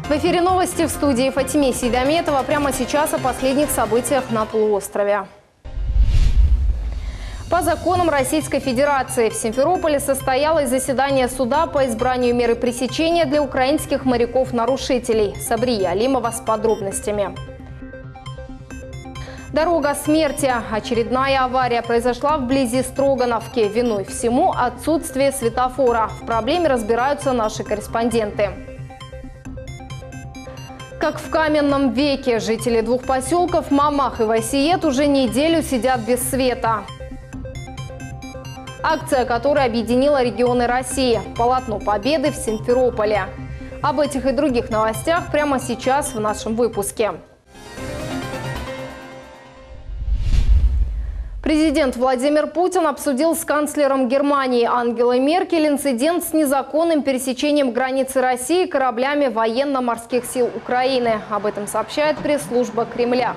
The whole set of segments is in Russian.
В эфире новости, в студии Фатиме Сейдометова. Прямо сейчас о последних событиях на полуострове. По законам Российской Федерации в Симферополе состоялось заседание суда по избранию меры пресечения для украинских моряков-нарушителей. Сабрия Алимова с подробностями. Дорога смерти. Очередная авария произошла вблизи Строгановки. Виной всему отсутствие светофора. В проблеме разбираются наши корреспонденты. Как в каменном веке, жители двух поселков Мамах и Васиет уже неделю сидят без света. Акция, которая объединила регионы России. Полотно победы в Симферополе. Об этих и других новостях прямо сейчас в нашем выпуске. Президент Владимир Путин обсудил с канцлером Германии Ангелой Меркель инцидент с незаконным пересечением границы России кораблями военно-морских сил Украины. Об этом сообщает пресс-служба Кремля.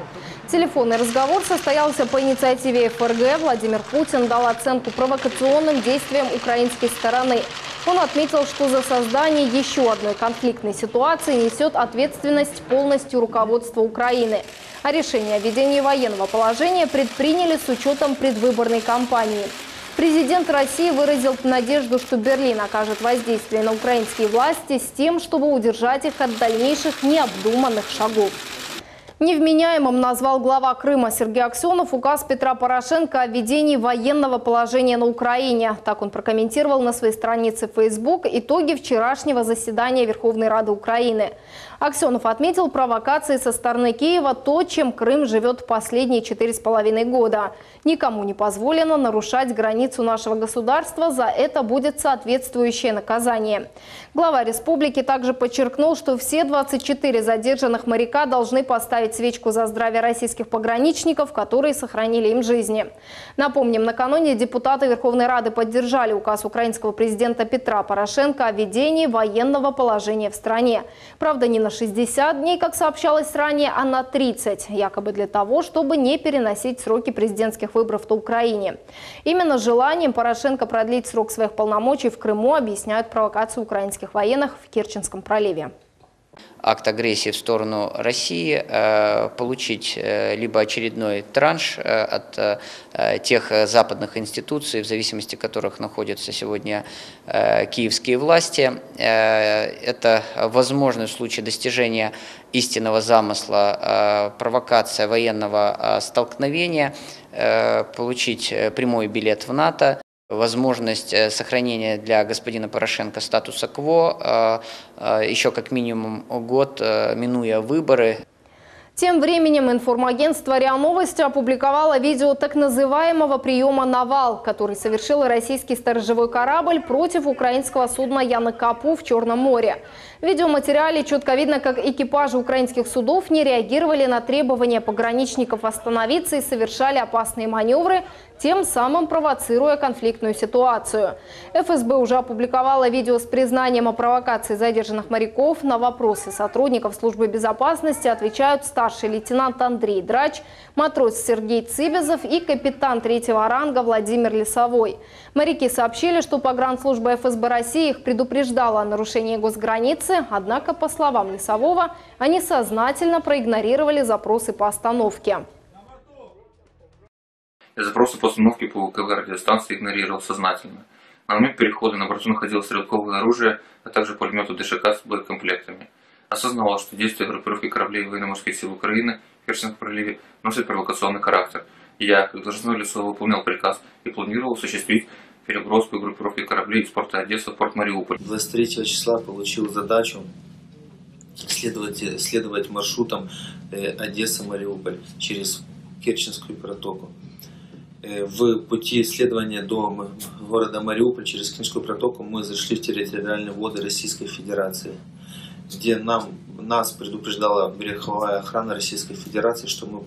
Телефонный разговор состоялся по инициативе ФРГ. Владимир Путин дал оценку провокационным действиям украинской стороны. Он отметил, что за создание еще одной конфликтной ситуации несет ответственность полностью руководство Украины. А решение о введении военного положения предприняли с учетом предвыборной кампании. Президент России выразил надежду, что Берлин окажет воздействие на украинские власти с тем, чтобы удержать их от дальнейших необдуманных шагов. Невменяемым назвал глава Крыма Сергей Аксенов указ Петра Порошенко о введении военного положения на Украине. Так он прокомментировал на своей странице в Facebook итоги вчерашнего заседания Верховной Рады Украины. Аксенов отметил провокации со стороны Киева то, чем Крым живет последние 4,5 года. Никому не позволено нарушать границу нашего государства, за это будет соответствующее наказание. Глава республики также подчеркнул, что все 24 задержанных моряка должны поставить свечку за здравие российских пограничников, которые сохранили им жизни. Напомним, накануне депутаты Верховной Рады поддержали указ украинского президента Петра Порошенко о введении военного положения в стране. Правда, не на 60 дней, как сообщалось ранее, а на 30, якобы для того, чтобы не переносить сроки президентских выборов на Украине. Именно желанием Порошенко продлить срок своих полномочий в Крыму объясняют провокацию украинских военных в Керченском проливе. Акт агрессии в сторону России, получить либо очередной транш от тех западных институций, в зависимости от которых находятся сегодня киевские власти. Это возможный в случае достижения истинного замысла провокация военного столкновения, получить прямой билет в НАТО. Возможность сохранения для господина Порошенко статуса кво еще как минимум год, минуя выборы. Тем временем информагентство РИА Новости опубликовало видео так называемого приема «Навал», который совершил российский сторожевой корабль против украинского судна «Яна Капу» в Черном море. В видеоматериале четко видно, как экипажи украинских судов не реагировали на требования пограничников остановиться и совершали опасные маневры, тем самым провоцируя конфликтную ситуацию. ФСБ уже опубликовала видео с признанием о провокации задержанных моряков. На вопросы сотрудников службы безопасности отвечают старший лейтенант Андрей Драч, матрос Сергей Цибезов и капитан 3-го ранга Владимир Лесовой. Моряки сообщили, что погранслужба ФСБ России их предупреждала о нарушении госграницы, однако, по словам Лесового, они сознательно проигнорировали запросы по остановке. Запросы по остановке по УКВ радиостанции игнорировал сознательно. На момент перехода на борту находилось стрелковое оружие, а также пулеметы ДШК с боекомплектами. Осознавал, что действия группировки кораблей военно-морских сил Украины в Керченском проливе носят провокационный характер. Я, как должностной Лесовой, выполнял приказ и планировал осуществить переброску группировки кораблей из порта Одесса в порт Мариуполь. 23 числа получил задачу следовать маршрутом Одесса-Мариуполь через Керченскую протоку. В пути исследования до города Мариуполь через Керченскую протоку мы зашли в территориальные воды Российской Федерации, где нас предупреждала береговая охрана Российской Федерации, что мы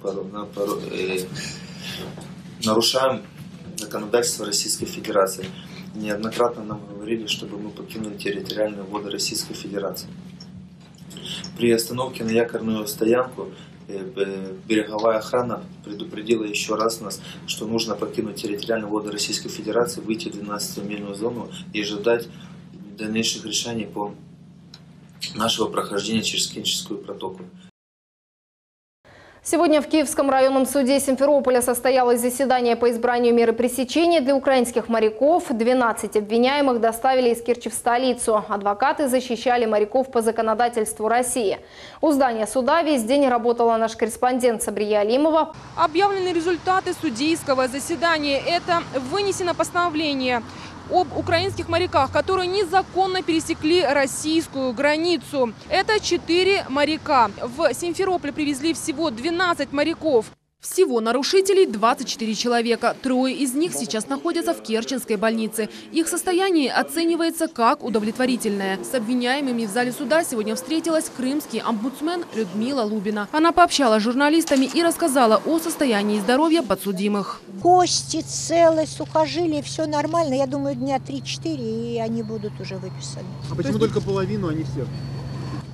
нарушаем законодательство Российской Федерации. Неоднократно нам говорили, чтобы мы покинули территориальные воды Российской Федерации. При остановке на якорную стоянку береговая охрана предупредила еще раз нас, что нужно покинуть территориальные воды Российской Федерации, выйти в 12-мильную зону и ожидать дальнейших решений по нашего прохождения через Керченскую протоку. Сегодня в Киевском районном суде Симферополя состоялось заседание по избранию меры пресечения для украинских моряков. 12 обвиняемых доставили из Керчи в столицу. Адвокаты защищали моряков по законодательству России. У здания суда весь день работала наш корреспондент Сабрия Алимова. Объявлены результаты судейского заседания. Это вынесено постановление об украинских моряках, которые незаконно пересекли российскую границу. Это 4 моряка. В Симферополь привезли всего 12 моряков. Всего нарушителей 24 человека. 3 из них сейчас находятся в Керченской больнице. Их состояние оценивается как удовлетворительное. С обвиняемыми в зале суда сегодня встретилась крымский омбудсмен Людмила Лубина. Она пообщалась с журналистами и рассказала о состоянии здоровья подсудимых. Кости целые, сухожилия, все нормально. Я думаю, дня 3-4, и они будут уже выписаны. А почему только половину, а не всех?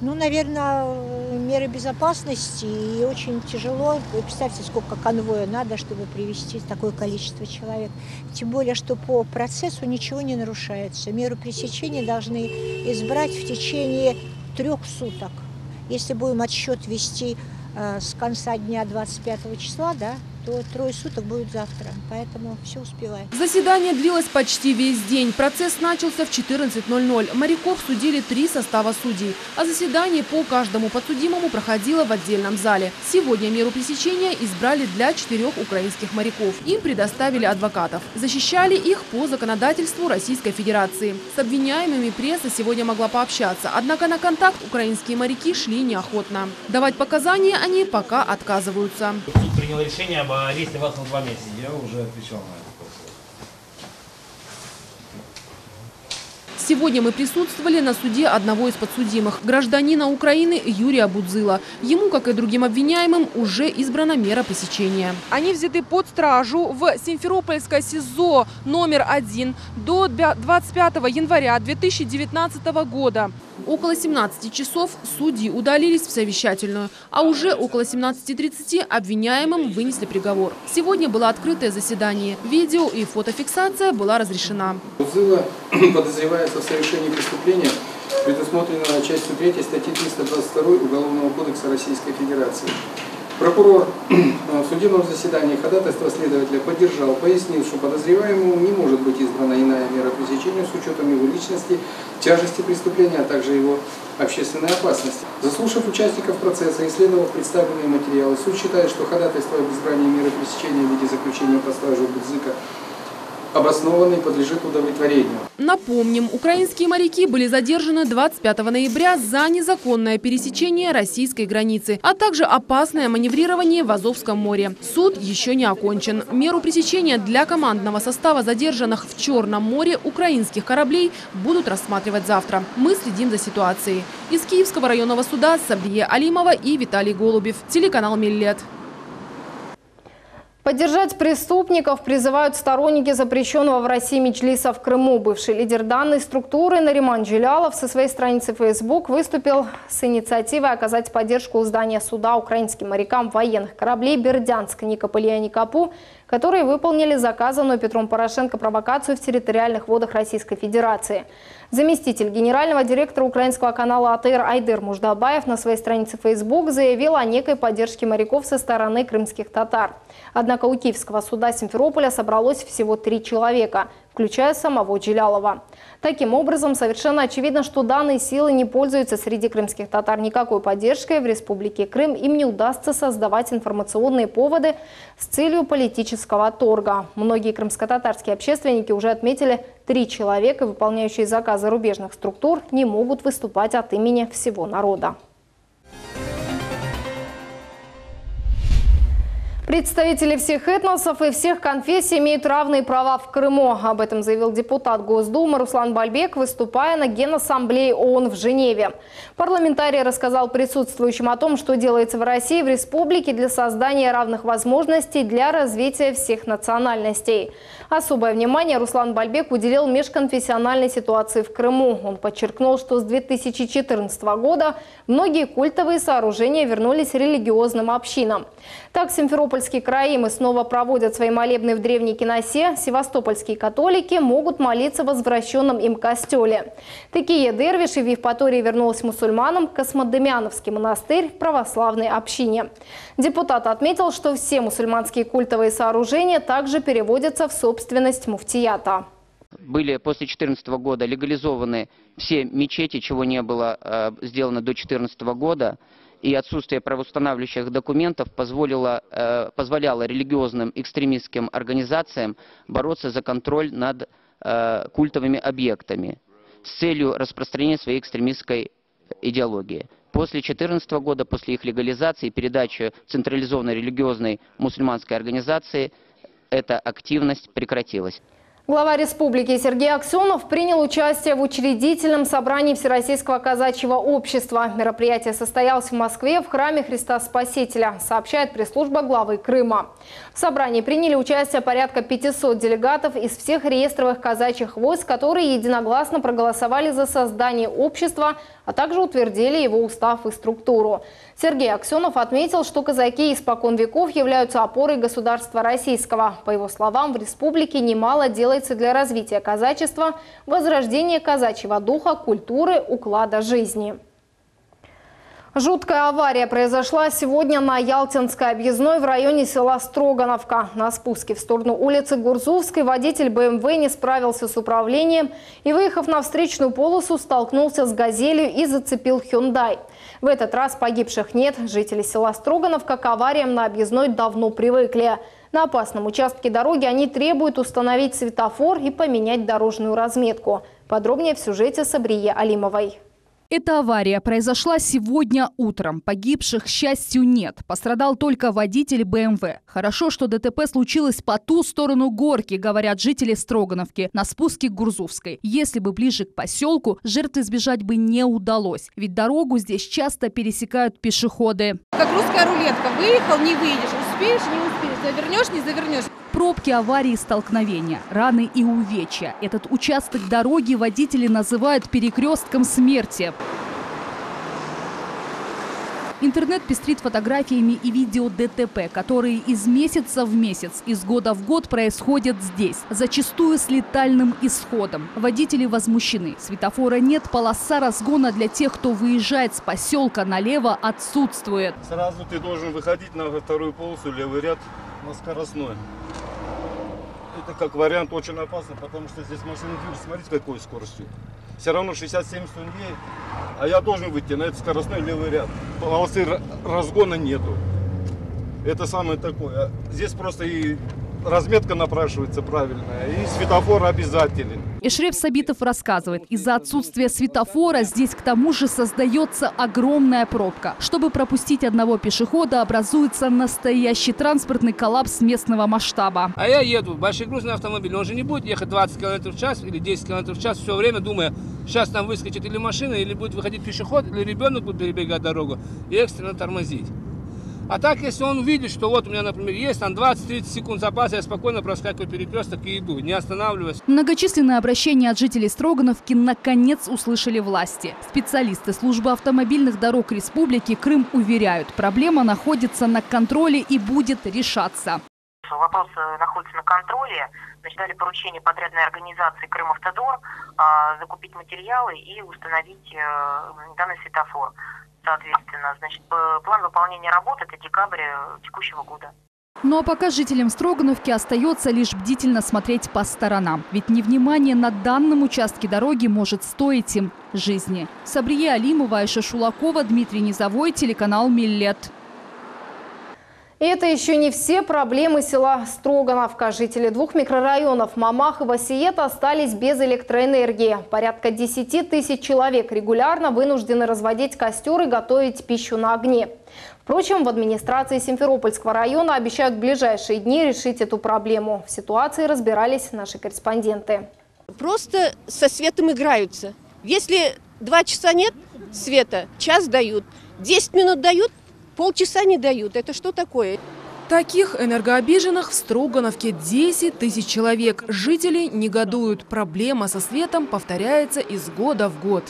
Ну, наверное, меры безопасности, и очень тяжело. Вы представьте, сколько конвоя надо, чтобы привезти такое количество человек. Тем более, что по процессу ничего не нарушается. Меру пресечения должны избрать в течение 3 суток. Если будем отсчет вести с конца дня 25 числа, да, то 3 суток будет завтра. Поэтому все успеваем. Заседание длилось почти весь день. Процесс начался в 14:00. Моряков судили 3 состава судей. А заседание по каждому подсудимому проходило в отдельном зале. Сегодня меру пресечения избрали для 4 украинских моряков. Им предоставили адвокатов. Защищали их по законодательству Российской Федерации. С обвиняемыми пресса сегодня могла пообщаться. Однако на контакт украинские моряки шли неохотно. Давать показания они пока отказываются. Суд принял решение об аресте вас на 2 месяца. Я уже отвечал на это. Сегодня мы присутствовали на суде одного из подсудимых, гражданина Украины Юрия Будзыла. Ему, как и другим обвиняемым, уже избрана мера пресечения. Они взяты под стражу в Симферопольское СИЗО номер 1 до 25 января 2019 года. Около 17 часов судьи удалились в совещательную, а уже около 17:30 обвиняемым вынесли приговор. Сегодня было открытое заседание. Видео и фотофиксация была разрешена. Будзыла подозревается в совершении преступления, предусмотренного частью 3 статьи 322 Уголовного кодекса Российской Федерации. Прокурор в судебном заседании ходатайство следователя поддержал, пояснил, что подозреваемому не может быть избрана иная мера пресечения с учетом его личности, тяжести преступления, а также его общественной опасности. Заслушав участников процесса и исследовав представленные материалы, суд считает, что ходатайство об избрании меры пресечения в виде заключения под стражу Будзыка обоснованный, подлежит удовлетворению. Напомним, украинские моряки были задержаны 25 ноября за незаконное пересечение российской границы, а также опасное маневрирование в Азовском море. Суд еще не окончен. Меру пресечения для командного состава задержанных в Черном море украинских кораблей будут рассматривать завтра. Мы следим за ситуацией. Из Киевского районного суда Сабрия Алимова и Виталий Голубев. Телеканал Миллет. Поддержать преступников призывают сторонники запрещенного в России меджлиса в Крыму. Бывший лидер данной структуры Нариман Джилялов со своей страницы Facebook выступил с инициативой оказать поддержку у здания суда украинским морякам военных кораблей «Бердянск», «Никополя» и «Никопу», которые выполнили заказанную Петром Порошенко провокацию в территориальных водах Российской Федерации. Заместитель генерального директора украинского канала АТР Айдер Муждабаев на своей странице Facebook заявил о некой поддержке моряков со стороны крымских татар. Однако у Киевского суда Симферополя собралось всего 3 человека, включая самого Джилялова. Таким образом, совершенно очевидно, что данные силы не пользуются среди крымских татар никакой поддержкой. В Республике Крым им не удастся создавать информационные поводы с целью политического торга. Многие крымско-татарские общественники уже отметили, 3 человека, выполняющие заказы зарубежных структур, не могут выступать от имени всего народа. Представители всех этносов и всех конфессий имеют равные права в Крыму. Об этом заявил депутат Госдумы Руслан Бальбек, выступая на Генассамблее ООН в Женеве. Парламентарий рассказал присутствующим о том, что делается в России, в республике для создания равных возможностей для развития всех национальностей. Особое внимание Руслан Бальбек уделил межконфессиональной ситуации в Крыму. Он подчеркнул, что с 2014 года многие культовые сооружения вернулись религиозным общинам. Так, Симферополь Севастопольский краим снова проводят свои молебны в древней Киносе, севастопольские католики могут молиться в возвращенном им костеле. Такие дервиши в Евпатории вернулась мусульманам Космодемьяновский монастырь в православной общине. Депутат отметил, что все мусульманские культовые сооружения также переводятся в собственность муфтията. Были после 2014 года легализованы все мечети, чего не было сделано до 2014 года. И отсутствие правоустанавливающих документов позволяло религиозным экстремистским организациям бороться за контроль над культовыми объектами с целью распространения своей экстремистской идеологии. После 2014 года, после их легализации и передачи централизованной религиозной мусульманской организации, эта активность прекратилась. Глава республики Сергей Аксенов принял участие в учредительном собрании Всероссийского казачьего общества. Мероприятие состоялось в Москве в храме Христа Спасителя, сообщает пресс-служба главы Крыма. В собрании приняли участие порядка 500 делегатов из всех реестровых казачьих войск, которые единогласно проголосовали за создание общества, а также утвердили его устав и структуру. Сергей Аксенов отметил, что казаки испокон веков являются опорой государства российского. По его словам, в республике немало делается для развития казачества, возрождения казачьего духа, культуры, уклада жизни. Жуткая авария произошла сегодня на Ялтинской объездной в районе села Строгановка. На спуске в сторону улицы Гурзувской водитель БМВ не справился с управлением и, выехав на встречную полосу, столкнулся с «Газелью» и зацепил «Хюндай». В этот раз погибших нет. Жители села Строгановка к авариям на объездной давно привыкли. На опасном участке дороги они требуют установить светофор и поменять дорожную разметку. Подробнее в сюжете Сабрии Алимовой. Эта авария произошла сегодня утром. Погибших, к счастью, нет. Пострадал только водитель БМВ. Хорошо, что ДТП случилось по ту сторону горки, говорят жители Строгановки, на спуске к Гурзувской. Если бы ближе к поселку, жертв избежать бы не удалось. Ведь дорогу здесь часто пересекают пешеходы. Как русская рулетка. Выехал, не выйдешь. Успеешь, не успеешь. Завернешь, не завернешь. Пробки, аварии, столкновения, раны и увечья. Этот участок дороги водители называют перекрестком смерти. Интернет пестрит фотографиями и видео ДТП, которые из месяца в месяц, из года в год происходят здесь. Зачастую с летальным исходом. Водители возмущены. Светофора нет, полоса разгона для тех, кто выезжает с поселка налево, отсутствует. Сразу ты должен выходить на вторую полосу, левый ряд на скоростной. Это как вариант очень опасно, потому что здесь машины движутся, смотрите, какой скоростью. Все равно 60-70 тонн, а я должен выйти на этот скоростной левый ряд. Полосы разгона нету. Это самое такое. Здесь просто и разметка напрашивается правильная, и светофор обязателен. Эшреф Сабитов рассказывает, из-за отсутствия светофора здесь к тому же создается огромная пробка. Чтобы пропустить одного пешехода, образуется настоящий транспортный коллапс местного масштаба. А я еду, большой грузный автомобиль, он же не будет ехать 20 км в час или 10 км в час все время, думая, сейчас там выскочит или машина, или будет выходить пешеход, или ребенок будет перебегать дорогу и экстренно тормозить. А так, если он увидит, что вот у меня, например, есть там 20-30 секунд запаса, я спокойно проскакиваю перекресток и иду, не останавливаясь. Многочисленные обращения от жителей Строгановки наконец услышали власти. Специалисты службы автомобильных дорог республики Крым уверяют, проблема находится на контроле и будет решаться. Вопрос находится на контроле. Значит, дали поручение подрядной организации «Крымавтодор» закупить материалы и установить данный светофор. Соответственно, значит, план выполнения работы – это декабрь текущего года. Ну а пока жителям Строгановки остается лишь бдительно смотреть по сторонам. Ведь невнимание на данном участке дороги может стоить им жизни. Сабрия Алимова, Айша Шулакова, Дмитрий Низовой, телеканал «Миллет». И это еще не все проблемы села Строгановка. Жители двух микрорайонов Мамах и Васиет остались без электроэнергии. Порядка 10 тысяч человек регулярно вынуждены разводить костер и готовить пищу на огне. Впрочем, в администрации Симферопольского района обещают в ближайшие дни решить эту проблему. В ситуации разбирались наши корреспонденты. Просто со светом играются. Если 2 часа нет света, час дают, 10 минут дают, полчаса не дают. Это что такое? Таких энергообиженных в Строгановке 10 тысяч человек. Жители негодуют. Проблема со светом повторяется из года в год.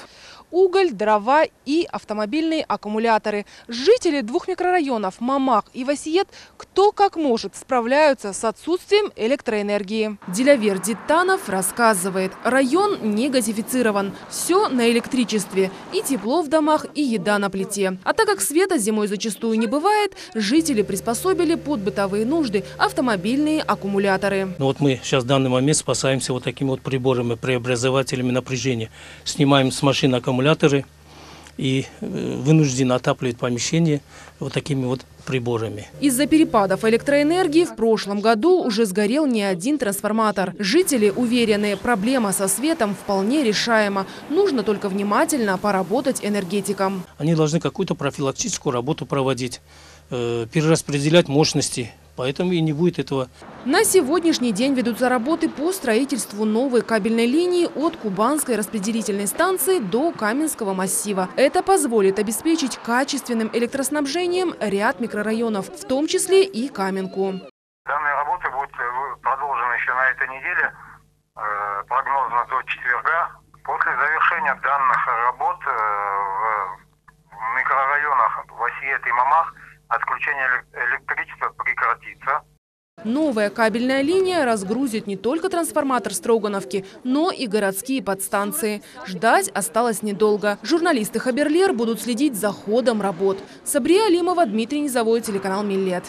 уголь, дрова и автомобильные аккумуляторы. Жители двух микрорайонов Мамак и Васиет кто как может справляются с отсутствием электроэнергии. Дилявер Дитанов рассказывает, район не газифицирован. Все на электричестве. И тепло в домах, и еда на плите. А так как света зимой зачастую не бывает, жители приспособили под бытовые нужды автомобильные аккумуляторы. Ну вот мы сейчас в данный момент спасаемся вот такими вот приборами, преобразователями напряжения. Снимаем с машин аккумуляторы и вынуждены отапливать помещение вот такими вот приборами. Из-за перепадов электроэнергии в прошлом году уже сгорел не один трансформатор. Жители уверены, проблема со светом вполне решаема. Нужно только внимательно поработать энергетикам. Они должны какую-то профилактическую работу проводить, перераспределять мощности. Поэтому и не будет этого. На сегодняшний день ведутся работы по строительству новой кабельной линии от Кубанской распределительной станции до Каменского массива. Это позволит обеспечить качественным электроснабжением ряд микрорайонов, в том числе и Каменку. Данные работы будут продолжены еще на этой неделе, прогнозно до четверга. После завершения данных работ в микрорайонах Васиет и Мамах отключение электричества прекратится. Новая кабельная линия разгрузит не только трансформатор Строгановки, но и городские подстанции. Ждать осталось недолго. Журналисты Хаберлер будут следить за ходом работ. Сабрия Алимова, Дмитрий Низовой, телеканал Миллет.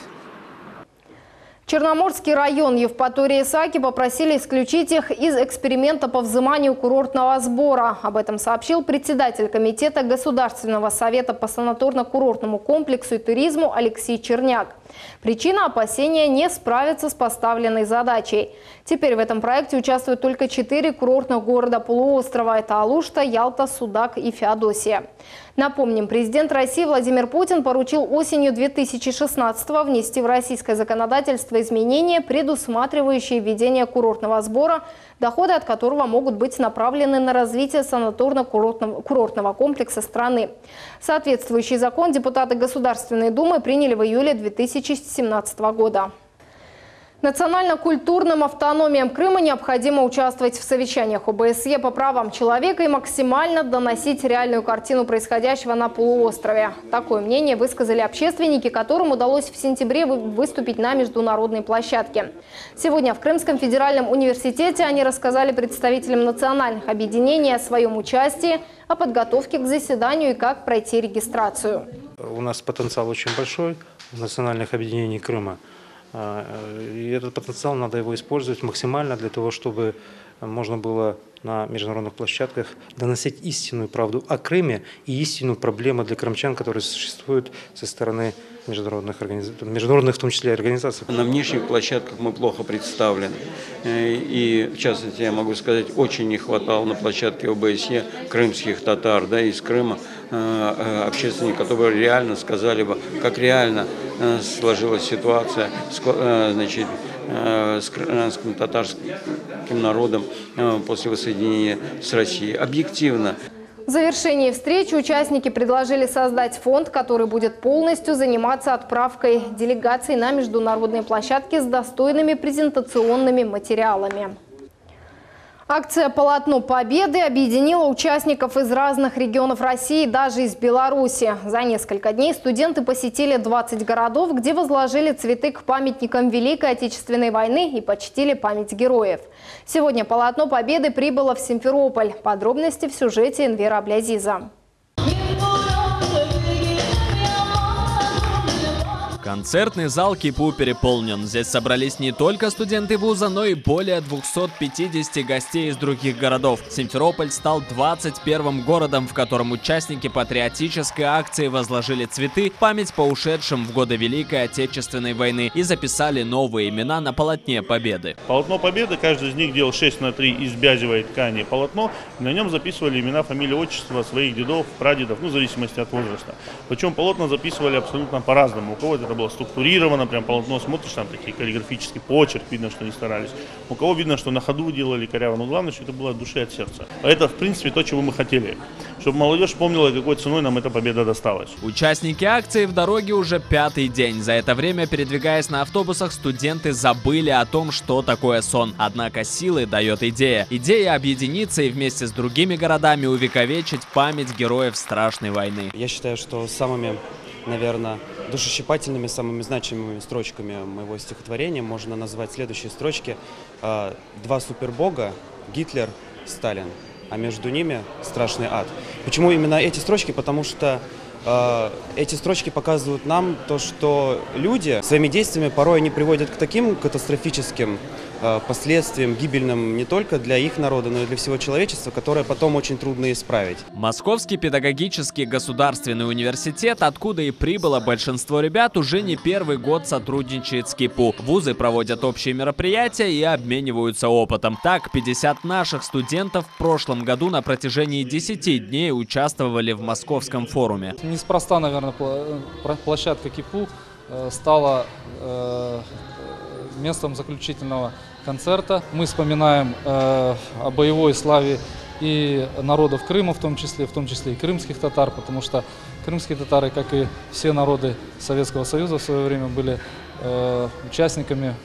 Черноморский район Евпатории и Саки попросили исключить их из эксперимента по взиманию курортного сбора. Об этом сообщил председатель комитета Государственного совета по санаторно-курортному комплексу и туризму Алексей Черняк. Причина – опасения не справиться с поставленной задачей. Теперь в этом проекте участвуют только 4 курортных города полуострова. Это Алушта, Ялта, Судак и Феодосия. Напомним, президент России Владимир Путин поручил осенью 2016-го внести в российское законодательство изменения, предусматривающие введение курортного сбора, доходы от которого могут быть направлены на развитие санаторно-курортного комплекса страны. Соответствующий закон депутаты Государственной Думы приняли в июле 2017 года. Национально-культурным автономиям Крыма необходимо участвовать в совещаниях ОБСЕ по правам человека и максимально доносить реальную картину происходящего на полуострове. Такое мнение высказали общественники, которым удалось в сентябре выступить на международной площадке. Сегодня в Крымском федеральном университете они рассказали представителям национальных объединений о своем участии, о подготовке к заседанию и как пройти регистрацию. У нас потенциал очень большой в национальных объединениях Крыма. И этот потенциал надо его использовать максимально для того, чтобы можно было на международных площадках доносить истинную правду о Крыме и истинную проблему для крымчан, которые существуют со стороны международных организаций, международных в том числе организаций. На внешних площадках мы плохо представлены. И в частности, я могу сказать, очень не хватало на площадке ОБСЕ крымских татар, да, из Крыма, общественников, которые реально сказали бы, как реально сложилась ситуация, значит, с крымским татарским народом после воссоединения с Россией. Объективно. В завершении встречи участники предложили создать фонд, который будет полностью заниматься отправкой делегаций на международные площадки с достойными презентационными материалами. Акция «Полотно Победы» объединила участников из разных регионов России, даже из Беларуси. За несколько дней студенты посетили 20 городов, где возложили цветы к памятникам Великой Отечественной войны и почтили память героев. Сегодня «Полотно Победы» прибыло в Симферополь. Подробности в сюжете Энвера Аблязиза. Концертный зал КИПУ переполнен. Здесь собрались не только студенты вуза, но и более 250 гостей из других городов. Симферополь стал 21-м городом, в котором участники патриотической акции возложили цветы в память по ушедшим в годы Великой Отечественной войны и записали новые имена на полотне Победы. Полотно Победы, каждый из них делал 6×3 из бязевой ткани полотно, и на нем записывали имена, фамилии, отчества своих дедов, прадедов, ну, в зависимости от возраста. Причем полотна записывали абсолютно по-разному. У кого-то это было структурировано, прям полотно смотришь, там такие каллиграфический почерк, видно, что они старались. У кого видно, что на ходу делали коряво, но главное, что это было от души и от сердца. Это, в принципе, то, чего мы хотели. Чтобы молодежь помнила, какой ценой нам эта победа досталась. Участники акции в дороге уже 5-й день. За это время, передвигаясь на автобусах, студенты забыли о том, что такое сон. Однако силы дает идея. Идея объединиться и вместе с другими городами увековечить память героев страшной войны. Я считаю, что самыми, наверное, душещипательными, самыми значимыми строчками моего стихотворения можно назвать следующие строчки. Два супербога – Гитлер, Сталин, а между ними страшный ад. Почему именно эти строчки? Потому что эти строчки показывают нам то, что люди своими действиями порой они приводят к таким катастрофическим последствиям, гибельным не только для их народа, но и для всего человечества, которое потом очень трудно исправить. Московский педагогический государственный университет, откуда и прибыло большинство ребят, уже не первый год сотрудничает с КИПУ. Вузы проводят общие мероприятия и обмениваются опытом. Так, 50 наших студентов в прошлом году на протяжении 10 дней участвовали в Московском форуме. Неспроста, наверное, площадка КИПУ стала местом заключительного концерта. Мы вспоминаем о боевой славе и народов Крыма, в том числе и крымских татар, потому что крымские татары, как и все народы Советского Союза в свое время, были участниками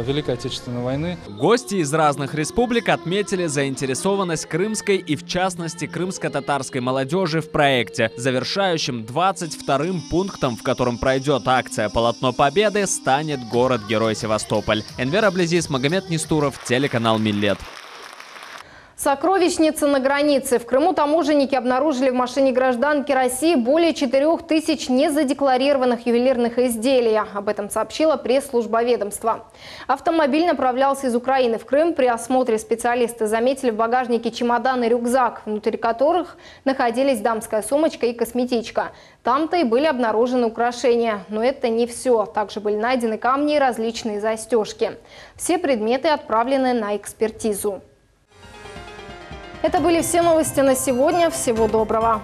Великой Отечественной войны. Гости из разных республик отметили заинтересованность крымской и, в частности, крымско-татарской молодежи в проекте. Завершающим 22-м пунктом, в котором пройдет акция «Полотно Победы», станет город-герой Севастополь. Энвер Аблезис, Магомед Нестуров, телеканал Миллет. Сокровищница на границе. В Крыму таможенники обнаружили в машине гражданки России более 4000 незадекларированных ювелирных изделий. Об этом сообщила пресс-служба ведомства. Автомобиль направлялся из Украины в Крым. При осмотре специалисты заметили в багажнике чемодан и рюкзак, внутри которых находились дамская сумочка и косметичка. Там-то и были обнаружены украшения. Но это не все. Также были найдены камни и различные застежки. Все предметы отправлены на экспертизу. Это были все новости на сегодня. Всего доброго.